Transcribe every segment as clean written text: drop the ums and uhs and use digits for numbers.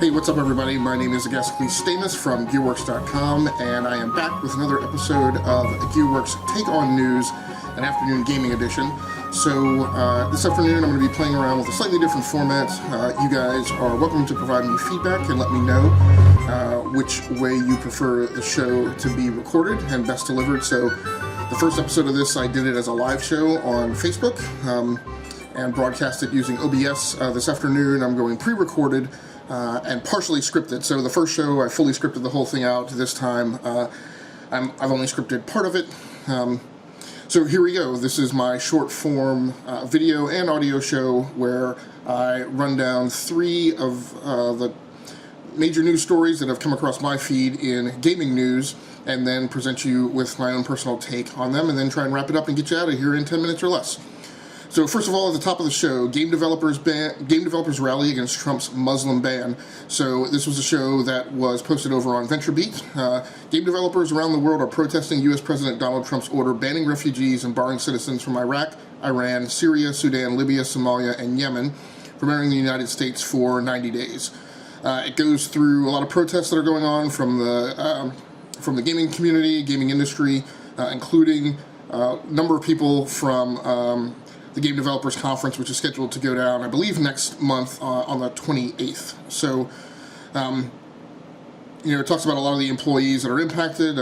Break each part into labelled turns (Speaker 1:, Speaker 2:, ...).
Speaker 1: Hey, what's up everybody? My name is Stamus from GearWERKZ.com, and I am back with another episode of GearWERKZ Take-On News, an afternoon gaming edition. So this afternoon I'm going to be playing around with a slightly different format. You guys are welcome to provide me feedback and let me know which way you prefer the show to be recorded and best delivered. So the first episode of this, I did it as a live show on Facebook and broadcast it using OBS. This afternoon I'm going pre-recorded and partially scripted. So the first show I fully scripted the whole thing out. This time I've only scripted part of it. So here we go. This is my short form video and audio show where I run down 3 of the major news stories that have come across my feed in gaming news, and then present you with my own personal take on them, and then try and wrap it up and get you out of here in 10 minutes or less. So first of all, at the top of the show, game developers rally against Trump's Muslim ban. So this was a show that was posted over on VentureBeat. Game developers around the world are protesting U.S. President Donald Trump's order banning refugees and barring citizens from Iraq, Iran, Syria, Sudan, Libya, Somalia, and Yemen from entering the United States for 90 days. It goes through a lot of protests that are going on from the gaming community, gaming industry, including a number of people from the Game Developers Conference, which is scheduled to go down, I believe, next month on the 28th. So, it talks about a lot of the employees that are impacted,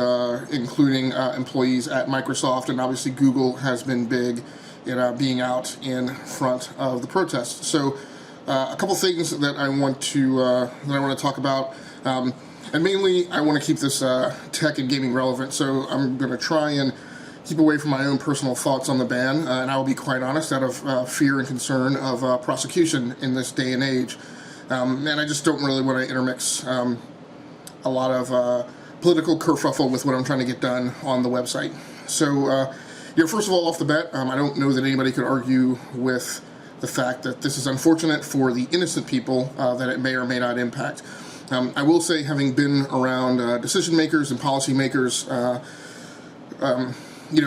Speaker 1: including employees at Microsoft, and obviously Google has been big in being out in front of the protests. So, a couple things that I want to talk about, and mainly I want to keep this tech and gaming relevant. So I'm going to try and keep away from my own personal thoughts on the ban, and I will be quite honest, out of fear and concern of prosecution in this day and age. And I just don't really want to intermix a lot of political kerfuffle with what I'm trying to get done on the website. So, first of all, off the bat, I don't know that anybody could argue with the fact that this is unfortunate for the innocent people that it may or may not impact. I will say, having been around decision makers and policy makers,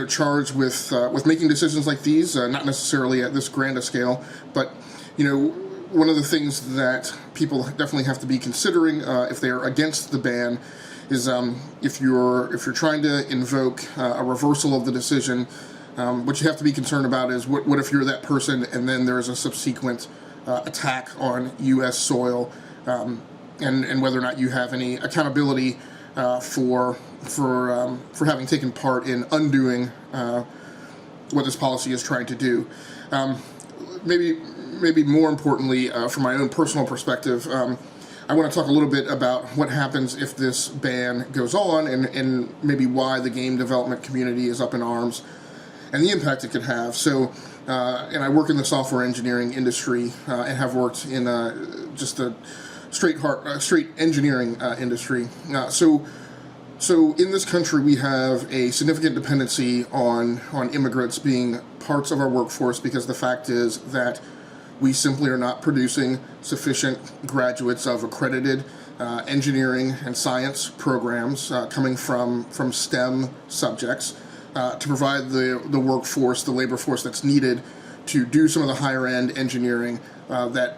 Speaker 1: charged with making decisions like these, not necessarily at this grand a scale, but one of the things that people definitely have to be considering if they are against the ban is if you're trying to invoke a reversal of the decision. What you have to be concerned about is what if you're that person and then there's a subsequent attack on U.S. soil, and whether or not you have any accountability for having taken part in undoing what this policy is trying to do. Maybe more importantly, from my own personal perspective, I want to talk a little bit about what happens if this ban goes on, and maybe why the game development community is up in arms, and the impact it could have. So, and I work in the software engineering industry, and have worked in just a straight engineering industry. So in this country, we have a significant dependency on immigrants being parts of our workforce, because the fact is that we simply are not producing sufficient graduates of accredited engineering and science programs coming from STEM subjects to provide the workforce, the labor force that's needed to do some of the higher end engineering that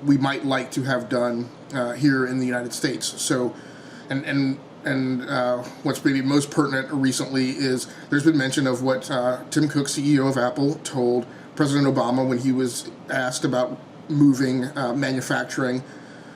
Speaker 1: we might like to have done here in the United States. So, and what's maybe most pertinent recently is there's been mention of what Tim Cook, CEO of Apple, told President Obama when he was asked about moving manufacturing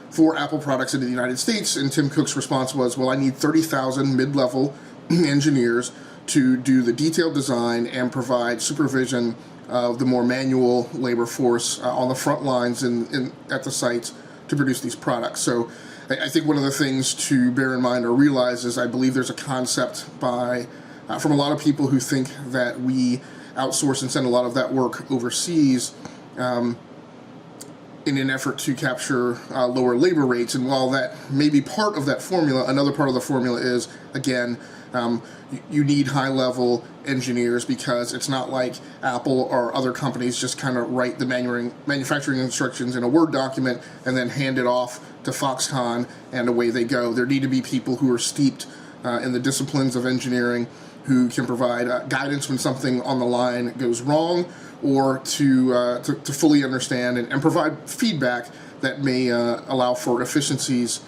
Speaker 1: for Apple products into the United States, and Tim Cook's response was, well, I need 30,000 mid-level engineers to do the detailed design and provide supervision of the more manual labor force on the front lines at the sites to produce these products. So I think one of the things to bear in mind or realize is I believe there's a concept from a lot of people who think that we outsource and send a lot of that work overseas in an effort to capture lower labor rates. And while that may be part of that formula, another part of the formula is, again, you need high-level engineers, because it's not like Apple or other companies just kind of write the manufacturing instructions in a Word document and then hand it off to Foxconn and away they go. There need to be people who are steeped in the disciplines of engineering, who can provide guidance when something on the line goes wrong, or to fully understand and provide feedback that may allow for efficiencies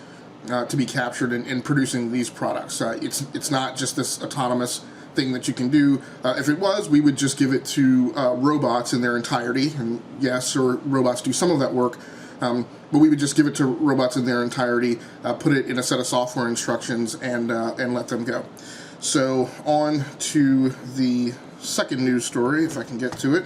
Speaker 1: to be captured in producing these products. It's not just this autonomous thing that you can do. If it was, we would just give it to robots in their entirety, and yes, or robots do some of that work, but we would just give it to robots in their entirety, put it in a set of software instructions, and let them go. So on to the second news story, if I can get to it.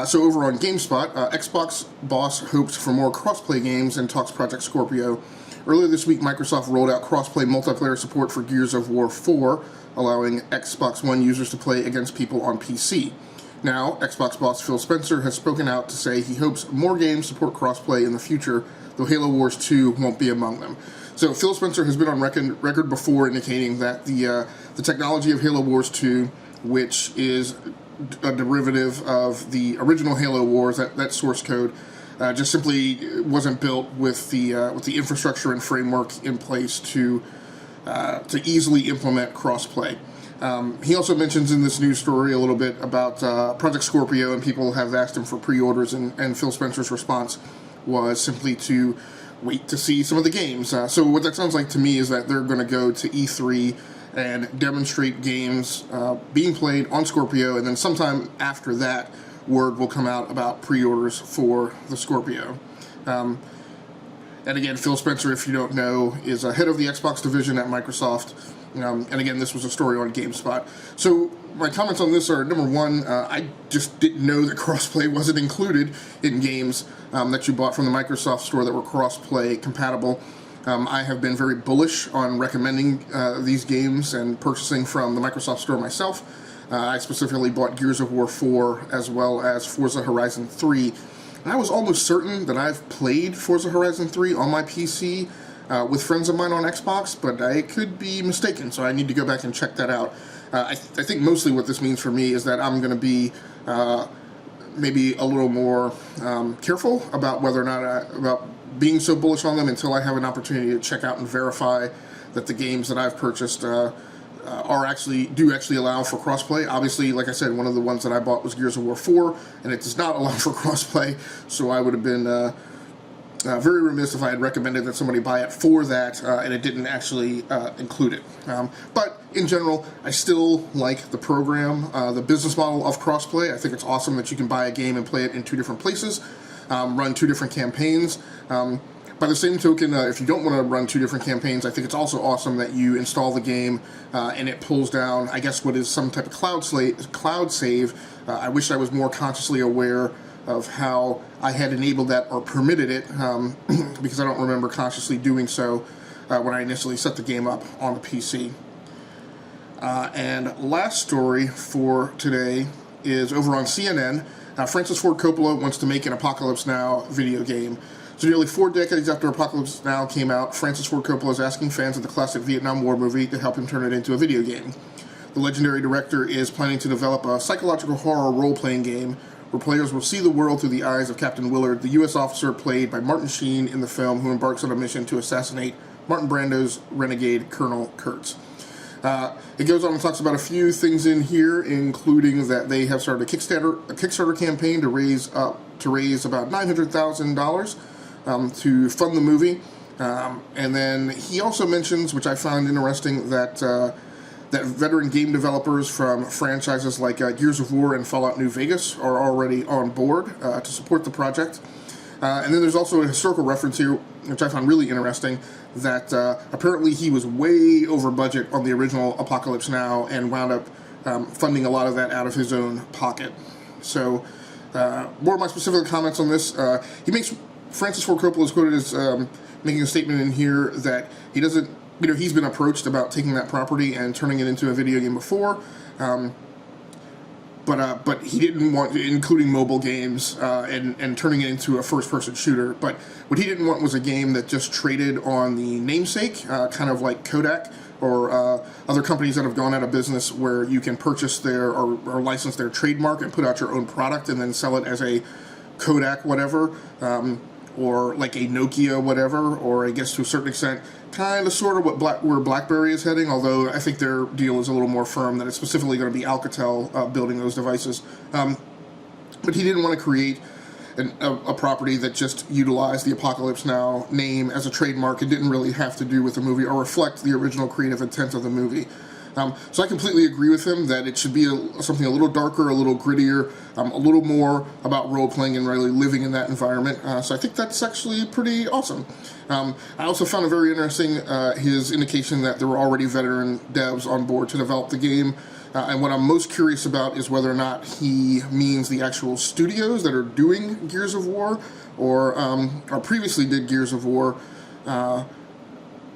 Speaker 1: So over on GameSpot, Xbox boss hopes for more crossplay games and talks Project Scorpio. Earlier this week, Microsoft rolled out crossplay multiplayer support for Gears of War 4, allowing Xbox One users to play against people on PC. Now, Xbox boss Phil Spencer has spoken out to say he hopes more games support crossplay in the future, though Halo Wars 2 won't be among them. So Phil Spencer has been on record before indicating that the technology of Halo Wars 2, which is a derivative of the original Halo Wars, that source code, just simply wasn't built with the infrastructure and framework in place to easily implement crossplay. He also mentions in this news story a little bit about Project Scorpio, and people have asked him for pre-orders, and Phil Spencer's response was simply to wait to see some of the games. So what that sounds like to me is that they're going to go to E3 and demonstrate games being played on Scorpio, and then sometime after that, word will come out about pre-orders for the Scorpio. And again, Phil Spencer, if you don't know, is head of the Xbox division at Microsoft. And again, this was a story on GameSpot. So my comments on this are, number one, I just didn't know that crossplay wasn't included in games that you bought from the Microsoft store that were crossplay compatible. I have been very bullish on recommending these games and purchasing from the Microsoft store myself. I specifically bought Gears of War 4 as well as Forza Horizon 3. And I was almost certain that I've played Forza Horizon 3 on my PC with friends of mine on Xbox, but I could be mistaken, so I need to go back and check that out. I think mostly what this means for me is that I'm going to be maybe a little more careful about whether or not about being so bullish on them until I have an opportunity to check out and verify that the games that I've purchased do actually allow for crossplay. Obviously, like I said, one of the ones that I bought was Gears of War 4, and it does not allow for crossplay, so I would have been very remiss if I had recommended that somebody buy it for that, and it didn't actually include it. But in general, I still like the program, the business model of crossplay. I think it's awesome that you can buy a game and play it in two different places, run two different campaigns. By the same token, if you don't want to run two different campaigns, I think it's also awesome that you install the game and it pulls down, I guess, what is some type of cloud save. I wish I was more consciously aware of how I had enabled that or permitted it, because I don't remember consciously doing so when I initially set the game up on the PC. And last story for today is over on CNN. Francis Ford Coppola wants to make an Apocalypse Now video game. So nearly 4 decades after Apocalypse Now came out, Francis Ford Coppola is asking fans of the classic Vietnam War movie to help him turn it into a video game. The legendary director is planning to develop a psychological horror role-playing game where players will see the world through the eyes of Captain Willard, the U.S. officer played by Martin Sheen in the film, who embarks on a mission to assassinate Martin Brando's renegade Colonel Kurtz. It goes on and talks about a few things in here, including that they have started a Kickstarter campaign to raise about $900,000 to fund the movie. And then he also mentions, which I found interesting, that that veteran game developers from franchises like Gears of War and Fallout New Vegas are already on board to support the project. And then there's also a historical reference here, which I found really interesting, that apparently he was way over budget on the original Apocalypse Now and wound up funding a lot of that out of his own pocket. So, more of my specific comments on this. Francis Ford Coppola is quoted as making a statement in here that he doesn't, he's been approached about taking that property and turning it into a video game before, but he didn't want, including mobile games, and turning it into a first-person shooter. But what he didn't want was a game that just traded on the namesake, kind of like Kodak or other companies that have gone out of business, where you can purchase their or license their trademark and put out your own product and then sell it as a Kodak whatever, or like a Nokia whatever, or I guess to a certain extent, kind of sort of where BlackBerry is heading, although I think their deal is a little more firm, that it's specifically going to be Alcatel building those devices. But he didn't want to create a property that just utilized the Apocalypse Now name as a trademark and didn't really have to do with the movie or reflect the original creative intent of the movie. So I completely agree with him that it should be something a little darker, a little grittier, a little more about role-playing and really living in that environment. So I think that's actually pretty awesome. I also found it very interesting his indication that there were already veteran devs on board to develop the game. And what I'm most curious about is whether or not he means the actual studios that are doing Gears of War or previously did Gears of War.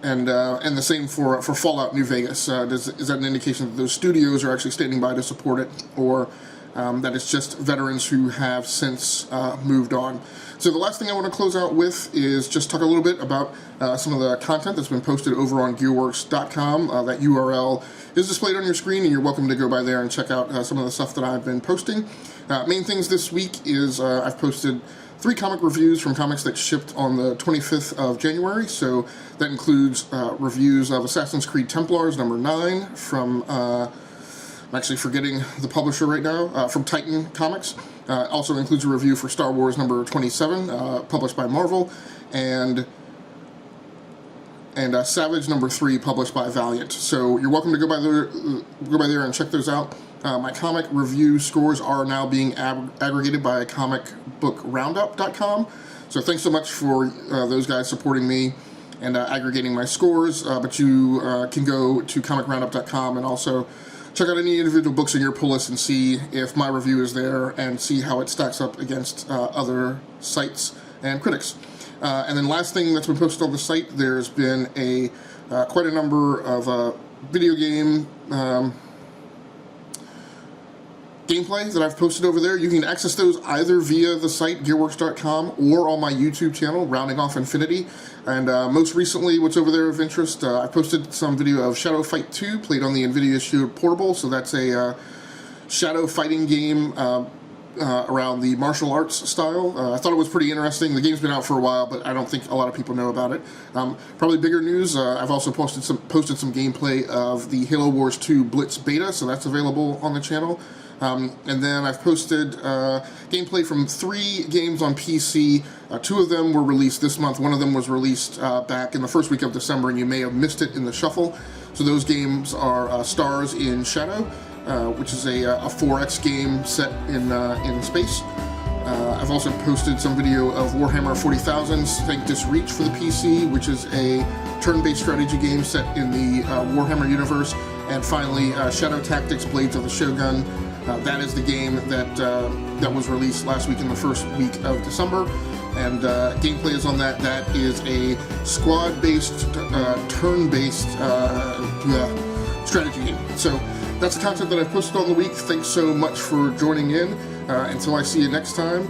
Speaker 1: And the same for Fallout New Vegas. Is that an indication that those studios are actually standing by to support it, or that it's just veterans who have since moved on? So the last thing I want to close out with is just talk a little bit about some of the content that's been posted over on GearWERKZ.com. That URL is displayed on your screen, and you're welcome to go by there and check out some of the stuff that I've been posting. Main things this week is I've posted 3 comic reviews from comics that shipped on the 25th of January, so that includes reviews of Assassin's Creed Templars number 9 from, I'm actually forgetting the publisher right now, from Titan Comics. Also includes a review for Star Wars number 27, published by Marvel, and Savage number 3, published by Valiant. So you're welcome to go by there and check those out. My comic review scores are now being aggregated by comicbookroundup.com. So thanks so much for those guys supporting me and aggregating my scores. But you can go to comicroundup.com and also check out any individual books in your pull list and see if my review is there and see how it stacks up against other sites and critics. And then last thing that's been posted on the site, there's been quite a number of video game gameplay that I've posted over there. You can access those either via the site GearWERKZ.com or on my YouTube channel, Rounding Off Infinity. And most recently, what's over there of interest, I posted some video of Shadow Fight 2, played on the NVIDIA Shield Portable. So that's a shadow fighting game around the martial arts style. I thought it was pretty interesting. The game's been out for a while, but I don't think a lot of people know about it. Probably bigger news, I've also posted some gameplay of the Halo Wars 2 Blitz beta, so that's available on the channel. And then I've posted gameplay from 3 games on PC. 2 of them were released this month. One of them was released back in the first week of December, and you may have missed it in the shuffle. So those games are Stars in Shadow, which is a 4X game set in space. I've also posted some video of Warhammer 40,000 Sanctus Reach for the PC, which is a turn-based strategy game set in the Warhammer universe. And finally, Shadow Tactics Blades of the Shogun. That is the game that was released last week in the first week of December. And gameplay is on that. That is a squad-based, turn-based strategy game. So that's the content that I've posted on the week. Thanks so much for joining in. Until I see you next time,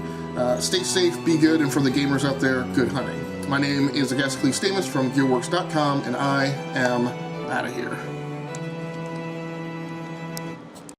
Speaker 1: stay safe, be good, and for the gamers out there, good hunting. My name is Agaskli Stamus from GearWERKZ.com, and I am out of here.